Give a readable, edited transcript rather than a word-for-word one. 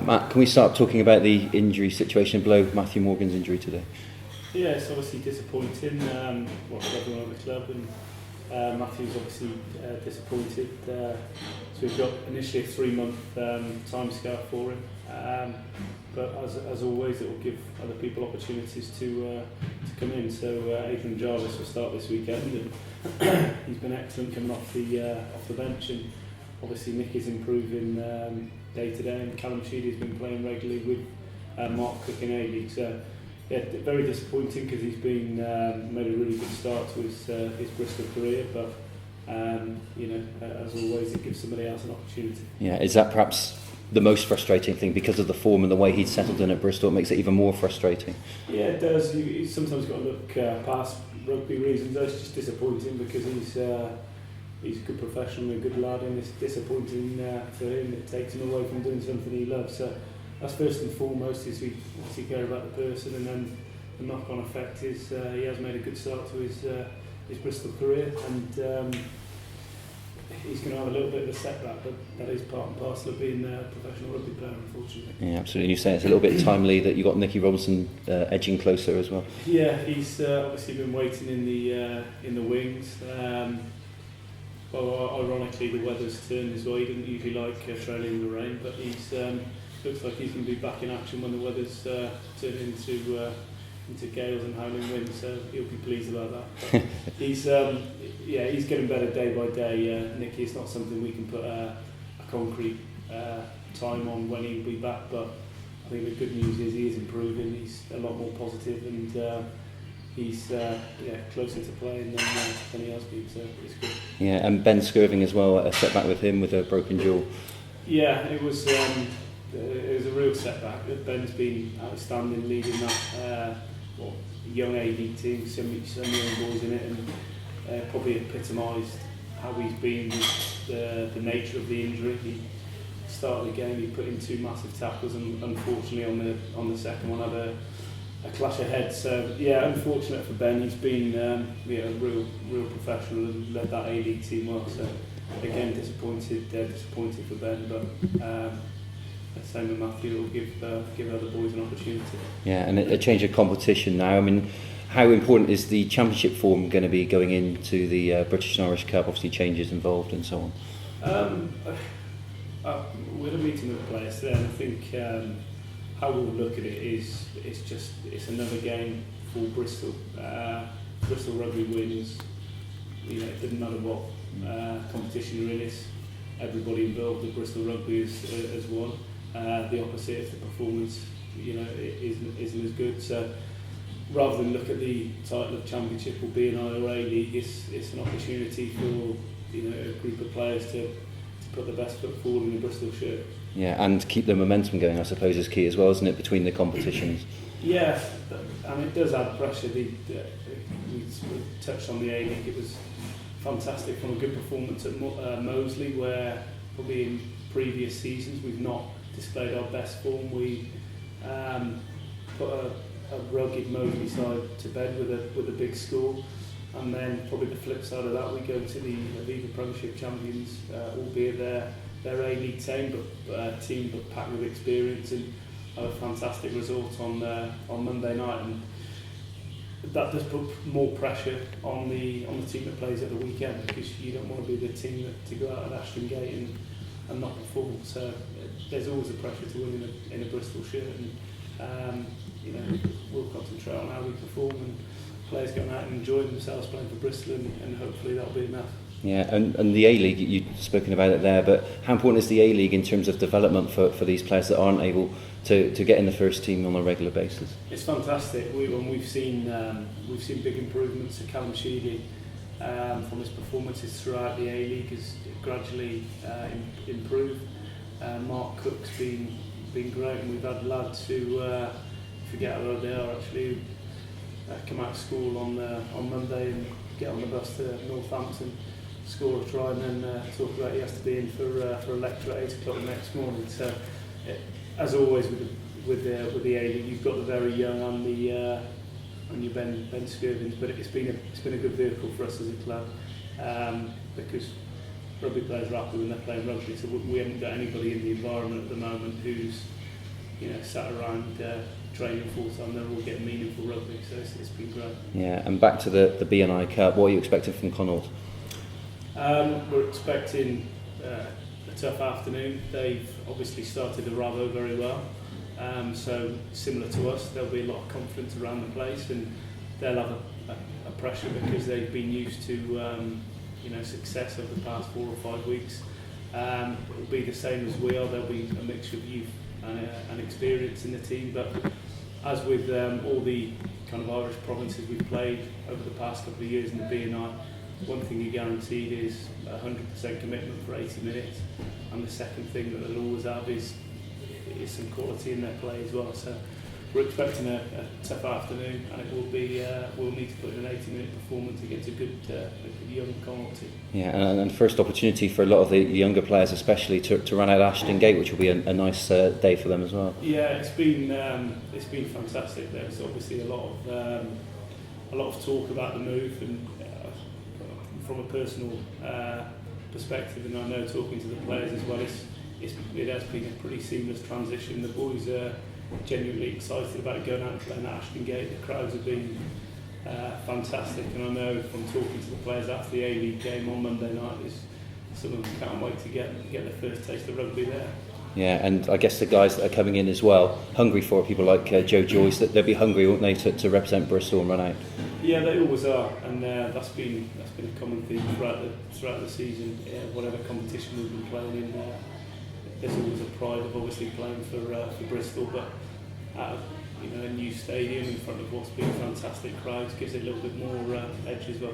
Matt, can we start talking about the injury situation below Matthew Morgan's injury today? Yeah, it's obviously disappointing for everyone at the club, and Matthew's obviously disappointed. So we've got initially a 3-month timescale for him, but as always, it will give other people opportunities to come in. So Adrian Jarvis will start this weekend, and he's been excellent coming off the bench, and obviously Nick is improving day to day, and Callum Sheedy has been playing regularly with Mark Cook in A-League. So yeah, very disappointing because he's been made a really good start to his Bristol career, but as always, it gives somebody else an opportunity. Yeah, is that perhaps the most frustrating thing because of the form and the way he's settled in at Bristol? It makes it even more frustrating. Yeah, it does. You sometimes got to look past rugby reasons. It's just disappointing because he's a good professional, a good lad, and it's disappointing for him. It takes him away from doing something he loves. So that's first and foremost, is we care about the person, and then the knock-on effect is he has made a good start to his Bristol career, and he's going to have a little bit of a setback, but that is part and parcel of being a professional rugby player, unfortunately. Yeah, absolutely. You say it's a little bit timely that you got Nicky Robinson edging closer as well. Yeah, he's obviously been waiting in the wings. Well, ironically, the weather's turned as well. He didn't usually like trailing in the rain, but he's looks like he's going to be back in action when the weather's turned into gales and howling winds. So he'll be pleased about that. But he's getting better day by day. Nicky, it's not something we can put a concrete time on when he'll be back, but I think the good news is he is improving. He's a lot more positive, and he's closer to playing than he has been, so it's good. Yeah, and Ben Skirving as well, a setback with him with a broken jaw. Yeah, it was a real setback. Ben's been outstanding leading that young A-League team, some young boys in it, and probably epitomised how he's been with the nature of the injury. He started the game, he put in 2 massive tackles, and unfortunately on the second one had a clash of heads. So yeah, unfortunate for Ben. He's been a real professional and led that A-League team well. So again, disappointed for Ben, but same with Matthew. Will give other boys an opportunity. Yeah, and a change of competition now. I mean, how important is the championship form going to be going into the British and Irish Cup? Obviously, changes involved and so on. We had a meeting with the players today, and I think how we'll look at it is it's another game for Bristol. Bristol Rugby wins. It doesn't matter what competition you're in. It's everybody involved with Bristol Rugby has won. The opposite, if the performance isn't as good. So rather than look at the title of championship or B&I or A-League, it's an opportunity for a group of players to put the best foot forward in the Bristol shirt. Yeah, and keep the momentum going, I suppose, is key as well, isn't it, between the competitions? Yeah, and it does add pressure. We touched on the A-League. It was fantastic from a good performance at Moseley, where probably in previous seasons we've not displayed our best form. We put a rugged Moseley side to bed with a big score, and then probably the flip side of that, we go to the Aviva Premiership champions, albeit their A-League team, but packed with experience, and had a fantastic result on Monday night, and that does put more pressure on the team that plays at the weekend, because you don't want to be the team to go out at Ashton Gate and not perform. So there's always a pressure to win in a Bristol shirt, and we'll concentrate on how we perform, and players going out and enjoying themselves playing for Bristol, and hopefully that'll be enough. Yeah, and the A-League, you've spoken about it there, but how important is the A-League in terms of development for these players that aren't able to get in the first team on a regular basis? It's fantastic. We've seen big improvements. Callum Sheedy, from his performances throughout the A-League, has gradually improved. Mark Cook's been great, and we've had lads who forget how old they are actually, come out of school on Monday and get on the bus to Northampton, score a try, and then talk about he has to be in for a lecture at 8 o'clock the next morning. So, as always with the A-League, you've got the very young and your Ben Skirvins, but it's been a good vehicle for us as a club, because rugby players are happy when they're playing rugby. So we haven't got anybody in the environment at the moment who's sat around training full time. They're all getting meaningful rugby, so it's been great. Yeah, and back to the B&I Cup. What are you expecting from Connacht? We're expecting a tough afternoon. They've obviously started the Ravo very well, so similar to us, there'll be a lot of confidence around the place, and they'll have a pressure because they've been used to success over the past 4 or 5 weeks. It'll be the same as we are. There'll be a mixture of youth and experience in the team, but as with all the kind of Irish provinces we've played over the past couple of years in the B&I, one thing you're guaranteed is 100% commitment for 80 minutes, and the second thing that they'll always have is some quality in their play as well. So we're expecting a tough afternoon, and it will be we'll need to put in an 80-minute performance against a good young Connacht team. Yeah, and first opportunity for a lot of the younger players, especially to run out Ashton Gate, which will be a nice day for them as well. Yeah, it's been fantastic. There's obviously a lot of talk about the move, and from a personal perspective, and I know talking to the players as well, it has been a pretty seamless transition. The boys are genuinely excited about going out and playing at Ashton Gate. The crowds have been fantastic, and I know from talking to the players after the A-League game on Monday night, some of them can't wait to get their first taste of rugby there. Yeah, and I guess the guys that are coming in as well, hungry for it, people like Joe Joyce, that they'll be hungry, won't they, to represent Bristol and run out? Yeah, they always are, and that's been a common theme throughout the season. Whatever competition we've been playing in, there's always a pride of obviously playing for Bristol, but a new stadium in front of what's been fantastic crowds gives it a little bit more edge as well.